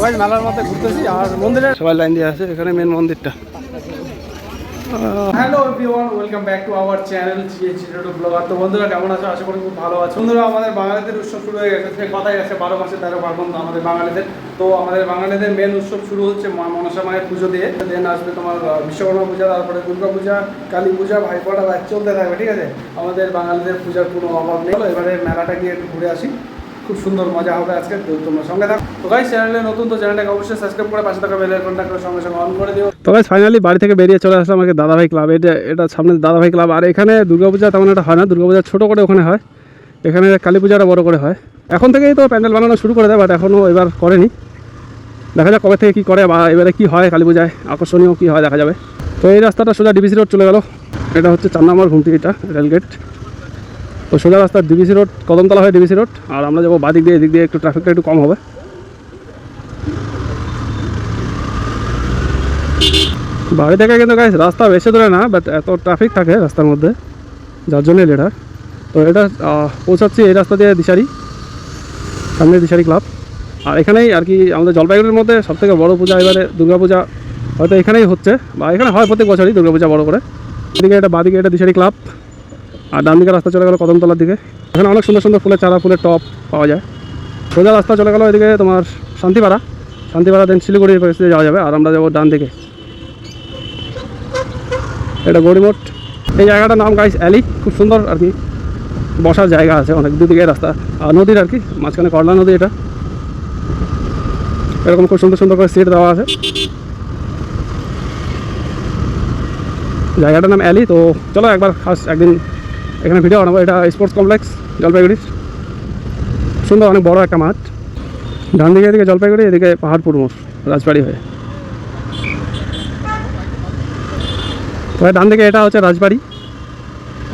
সবাই মেলার মধ্যে ঘুরতেছি আর মন্দিরে সবাই লাইন দিয়ে আছে, এখানে মেন মন্দিরটা। Hello everyone, welcome back to our channel GA blogger. তো বন্ধুরা কেমন আছো? আশা করি খুব ভালো আছো। বন্ধুরা আমাদের বাঙালিদের উৎসব শুরু হয়ে গেছে, সে কথাই আছে 12 মাসে 13 পার্বণ আমাদের বাঙালিদের। তো আমাদের বাঙালিদের মেন উৎসব শুরু হচ্ছে মা মনসা মায়ের পুজো দিয়ে, দেন আসবে তোমার বিশ্বকর্মা পূজা, তারপরে দুর্গা পূজা, কালী পূজা, ভাইফোঁটা চলতে থাকবে, ঠিক আছে? আমাদের বাঙালিদের পূজার কোনো অভাব নেই। এবারে মেলাটা গিয়ে একটু ঘুরে আসি, খুব সুন্দর মজা হবে আজকে। তো তোমরা সঙ্গে থাকো। তো গাইস, চ্যানেলে নতুন, তো চ্যানেলটাকে অবশ্যই সাবস্ক্রাইব করে পাশে থাকা বেল আইকনটা সঙ্গে সঙ্গে অন করে দিও। তো গাইস ফাইনালি বাড়ি থেকে বেরিয়ে চলে আসলাম আমাকে দাদাভাই ক্লাব। এটা সামনে দাদাভাই ক্লাব। আর এখানে দুর্গাপূজা তেমন একটা হয় না, দুর্গাপূজা ছোটো করে ওখানে হয়, এখানে কালী পূজাটা বড় করে হয়। এখন থেকেই তো প্যান্ডেল বানানো শুরু করে দেয়, বাট এখনও এবার করেনি। দেখা যাক কবে থেকে কী করে বা এবারে কী হয় কালী পূজায়, আকর্ষণীয় কী হয় দেখা যাবে। তো এই রাস্তাটা সোজা ডিবিসি রোড চলে গেল। এটা হচ্ছে 4 নম্বর ঘুমটি, এটা রেলগেট। তো সোজা রাস্তা ডিবিসি রোড, কদমতলা হয় ডিবিসি রোড। আর আমরা যাবো বাদিক দিয়ে, এদিক দিয়ে একটু ট্রাফিকটা একটু কম হবে। বাড়ি থেকে কিন্তু গাইস রাস্তা বেশি দূরে না, বাট এত ট্রাফিক থাকে রাস্তার মধ্যে, যার জন্য লেট হয়। তো এটা পৌঁছাচ্ছি এই রাস্তা দিয়ে দিশারি, সামনে দিশারি ক্লাব। আর এখানেই আর কি আমাদের জলপাইগুড়ির মধ্যে সবথেকে বড় পূজা এবারে দুর্গাপূজা হয়তো এখানেই হচ্ছে, বা এখানে হয় প্রত্যেক বছরই দুর্গাপূজা বড় করে। এদিকে এটা বাদিকে এটা দিশারি ক্লাব, আর ডান দিকে রাস্তা চলে গেল কদমতলার দিকে। এখানে অনেক সুন্দর সুন্দর ফুলের চারা, ফুলের টপ পাওয়া যায়। সোজা রাস্তা চলে গেল এদিকে তোমার শান্তিপাড়া দেন শিলিগুড়ির পরিস্থিতি যাওয়া যাবে। আর আমরা যাবো ডান দিকে, এটা গড়িমোট। এই জায়গাটার নাম গাইস অ্যালি, খুব সুন্দর আর কি বসার জায়গা আছে অনেক, দুদিকে রাস্তা আর নদীর আর কি মাঝখানে করলা নদী। এটা এরকম খুব সুন্দর সুন্দর করে সিট দেওয়া আছে। জায়গাটার নাম অ্যালি। তো চলো একবার খাস একদিন এখানে ভিডিও বানাবো। এটা স্পোর্টস কমপ্লেক্স জলপাইগুড়ির, সুন্দর অনেক বড় একটা মাঠ। ডান দিকে এদিকে জলপাইগুড়ি, এদিকে পাহাড়পুর মোড় রাজবাড়ি হয়ে। তবে ডান দিকে এটা হচ্ছে রাজবাড়ি,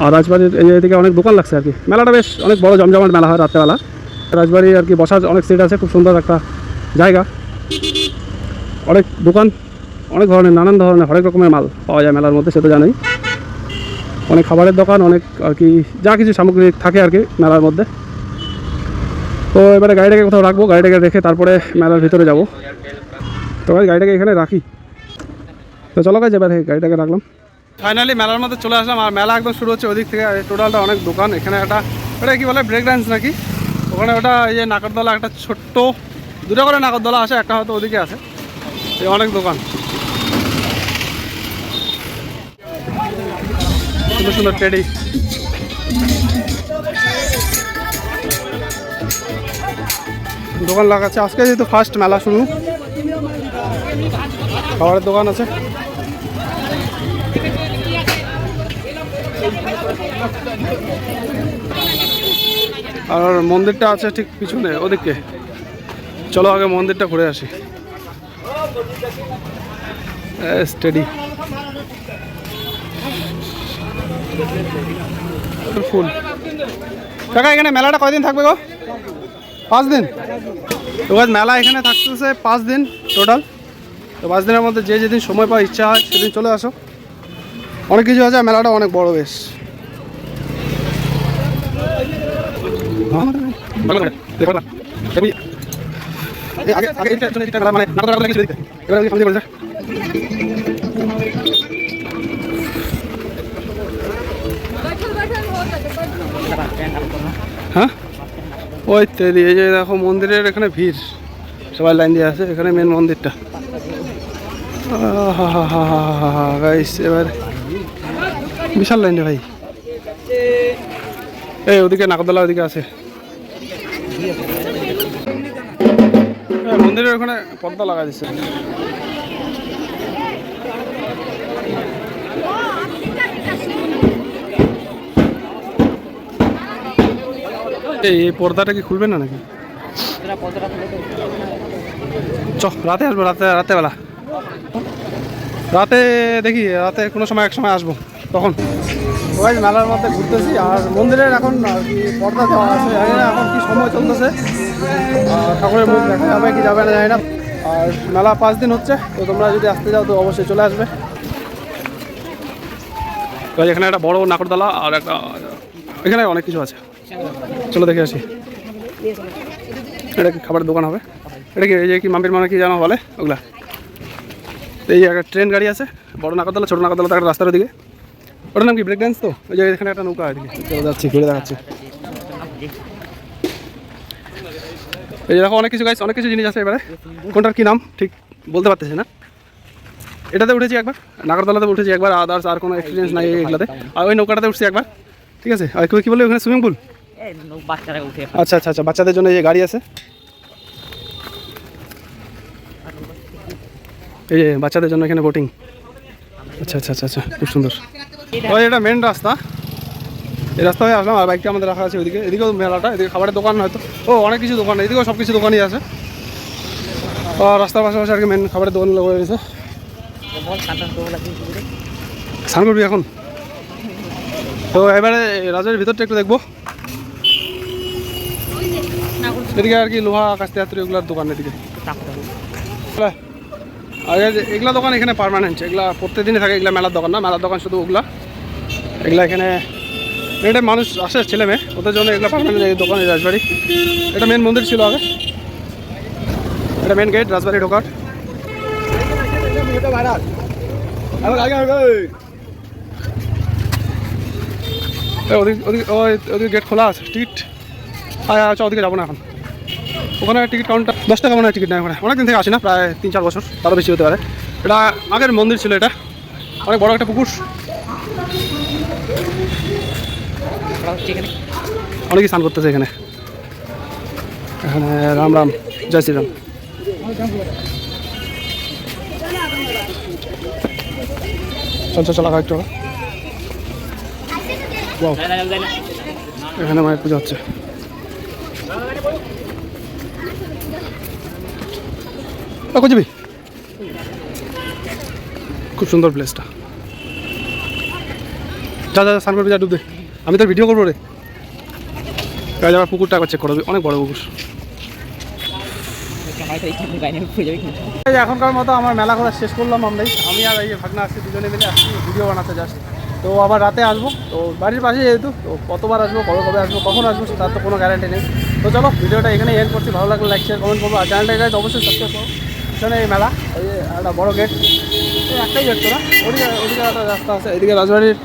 আর রাজবাড়ির এদিকে অনেক দোকান লাগছে আর কি। মেলাটা বেশ অনেক বড় জমজমাট মেলা হয় রাত্রেবেলা। রাজবাড়ি আর কি বসার অনেক সিট আছে, খুব সুন্দর একটা জায়গা। অনেক দোকান, অনেক ধরনের নানান ধরনের হরেক রকমের মাল পাওয়া যায় মেলার মধ্যে, সে তো জানোই। অনেক খাবারের দোকান, অনেক আর কি যা কিছু সামগ্রী থাকে আর কি মেলার মধ্যে। তো এবারে গাড়িটাকে কোথাও রাখবো, গাড়িটাকে রেখে তারপরে মেলার ভিতরে যাব। তো ভাই গাড়িটাকে এখানে রাখি। তো চলো গাইজ এবার গাড়িটাকে রাখলাম। ফাইনালি মেলার মধ্যে চলে আসলাম, আর মেলা একদম শুরু হচ্ছে ওদিক থেকে। টোটালটা অনেক দোকান। এখানে একটা ওটা কি বলে ব্রেক ডান্স নাকি, ওখানে ওটা এই যে নাগরদোলা, একটা ছোট্ট দুটো করে নাগরদোলা আছে, একটা হয়তো ওদিকে আছে। এই অনেক দোকান, সুন্দর সুন্দর টেডি। দোকান লাগাচ্ছে আজকে, যেহেতু ফার্স্ট মেলা শুরু। খাবারের দোকান আছে, আর মন্দিরটা আছে ঠিক পিছনে ওদিকে। চলো আগে মন্দিরটা ঘুরে আসি। স্টেডি ফুল। কাকা এখানে মেলাটা কয়দিন থাকবে গো? 5 দিন। তো মেলা এখানে থাকতেছে 5 দিন টোটাল। তো 5 দিনের মধ্যে যে যেদিন সময় পাওয়া ইচ্ছা হয় সেদিন চলে আসো। অনেক কিছু আছে, মেলাটা অনেক বড় বেশ। হ্যাঁ ওই তৈরি, এই যে দেখো মন্দিরের এখানে ভিড়, সবাই লাইন দিয়ে আছে। এখানে মেন মন্দিরটা। গাইস এবার বিশাল লাইন রে ভাই। এই ওদিকে নাগরদোলা ওদিকে আছে, মন্দিরের ওখানে পর্দা লাগা দিচ্ছে। এই পর্দাটা কি খুলবে না নাকি? চ রাতে আসবো, রাতেবেলা রাতে দেখি, রাতে কোনো সময় এক সময় আসবো তখন। সবাই মেলার মধ্যে ঘুরতেছি, আর মন্দিরের এখন আর কি পর্দা দেওয়া আছে। জানি না এখন কি সময় চলতেছে, ঠাকুরের মুখ দেখা যাবে কি যাবে না জানি না। আর মেলা 5 দিন হচ্ছে, তো তোমরা যদি আসতে যাও তো অবশ্যই চলে আসবে। এখানে একটা বড় নাগরদোলা, আর একটা এখানে অনেক কিছু আছে। চলো দেখে আসি। এটা কি খাবারের দোকান হবে? এটা কি এই যে কি মাম্পির মানে কি জানো বলে ওগুলা? এই যে একটা ট্রেন গাড়ি আছে, বড় নাগরদোলা ছোটো নাগরদোলা, একটা রাস্তার দিকে। ওটার নাম কি ব্রেক ডান্স? তো ওই যে এখানে একটা নৌকা এদিকে যাচ্ছি, ঘুরে দেখাচ্ছি। এই যে দেখো অনেক কিছু গাইস, অনেক কিছু জিনিস আছে। এবারে কোনটার কি নাম ঠিক বলতে পারতেছি না। এটাতে উঠেছি একবার, নাগরদোলাতে উঠেছি একবার, আদার্স আর কোনো এক্সপিরিয়েন্স নাই এগুলাতে। আর ওই নৌকাটাতে উঠছি একবার, ঠিক আছে। আর কি বললো ওখানে সুইমিং পুল? বাচ্চারা উঠে। আচ্ছা আচ্ছা আচ্ছা, বাচ্চাদের জন্য এই যে গাড়ি আছে, এই যে বাচ্চাদের জন্য এখানে বোটিং। আচ্ছা আচ্ছা আচ্ছা আচ্ছা, খুব সুন্দর। ওই এটা মেন রাস্তা, এই রাস্তা হয়ে আসলাম। আর বাইকটা আমাদের রাখা আছে ওইদিকে, এদিকেও মেলাটা, এদিকে খাবারের দোকান হয়তো, ও অনেক কিছু দোকান, এদিকেও সব কিছু দোকানই আছে। রাস্তার পাশাপাশি আর কি মেন খাবারের দোকানগুলো হয়ে গেছে। স্নান করবি এখন? তো এবারে রাজবাড়ির ভিতরটা একটু দেখবো। এদিকে আর কি লোহা কাস্তে হাতুড়ি এগুলোর দোকান এদিকে। আর এগুলা দোকান এখানে পার্মানেন্ট, এগুলা প্রত্যেকদিনই থাকে। এগুলা মেলার দোকান না, মেলার দোকান শুধু ওগুলা। এগুলা এখানে এটা মানুষ আসে ছেলে মেয়ে, ওদের জন্য এগুলো পার্মানেন্ট এই দোকান। এই রাজবাড়ি, এটা মেন মন্দির ছিল আগে, এটা মেন গেট রাজবাড়ি ঢোকার। ওদিকে গেট খোলা আছে, টিকিট। আচ্ছা ওদিকে যাবো না এখন, ওখানে টিকিট কাউন্টার 10 টাকা মনে হয় টিকিট নেয় ওখানে। অনেকদিন থেকে আসি না, প্রায় 3-4 বছর, তারও বেশি হতে পারে। এটা আগের মন্দির ছিল, এটা অনেক বড় একটা পুকুর, অনেকেই স্নান করতেছে এখানে। এখানে রাম রাম, জয় শ্রীরাম। চল চলা একটু। এখানে মায়ের পুজো হচ্ছে। যাবি? খুব সুন্দর প্লেসটা। যা যা স্নান করবি, যা ডুব দে। আমি তোর ভিডিও করবো রে। আবার পুকুরটা একবার চেক করবি, অনেক বড় পুকুর। এখনকার মতো আমার মেলা ঘোরা শেষ করলাম আমি আর এই ভাগনা আসছি, দুজনে মিলে আসছি ভিডিও বানাতে জাস্ট। তো আবার রাতে আসবো, তো বাড়ির পাশে যেহেতু, তো কতবার আসবো, কবে আসবো, কখন আসবো তার তো কোনো গ্যারান্টি নেই। তো চলো ভিডিওটা এখানে এন্ড করছি। ভালো লাগলে লাইক শেয়ার কমেন্ট করবো, আর চ্যানেলটা অবশ্যই সাবস্ক্রাইব করো। এখানে এই মেলা, এই যে একটা বড় গেট, একটাই গেট তোরা, ওদিকে একটা রাস্তা আছে, এদিকে রাজবাড়ির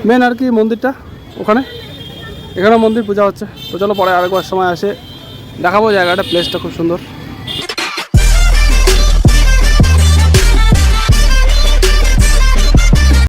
মেন আর কি মন্দিরটা ওখানে, এখানেও মন্দির পূজা হচ্ছে। তো চলো পরে আরেকবার সময় আসে দেখাবো জায়গাটা, প্লেসটা খুব সুন্দর।